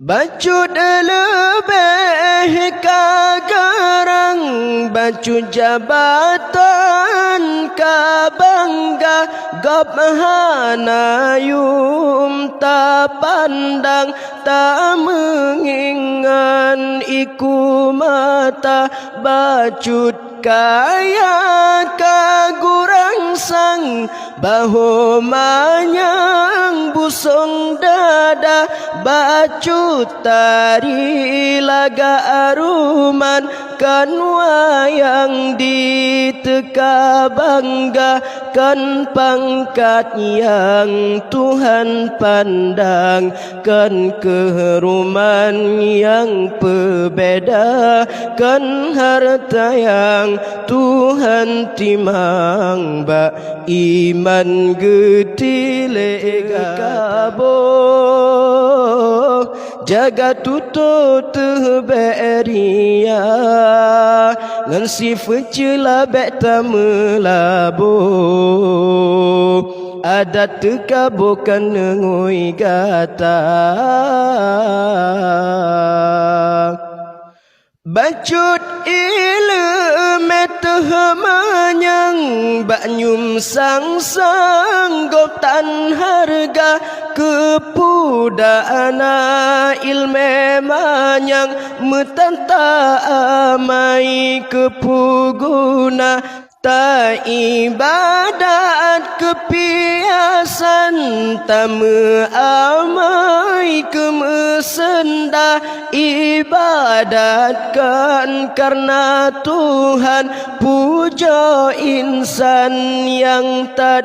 Bacut lebih kagarang, bacut jabatan kabangga, gap hanayum tak pandang, tak mengingan iku mata. Bacut kaya kagurang sang, bahu manyang busung dada. Bacut tari laga aruman, kan wayang diteka bangga, kan pangkat yang Tuhan pandang, kan keharuman yang berbeda, kan harta yang Tuhan timang. Ba iman getile kabo, jaga tutut beria, ngan si fecela beta melabo. Adat tekabokan ngoi gata. Bacut ilmet manyang, banyum sang gotan harga. Kepudana ilme manyang, metanta amai kepuguna. Ta ibadat kepiasan, tame amai kemesenda. Ibadatkan karena Tuhan, puja insan yang tak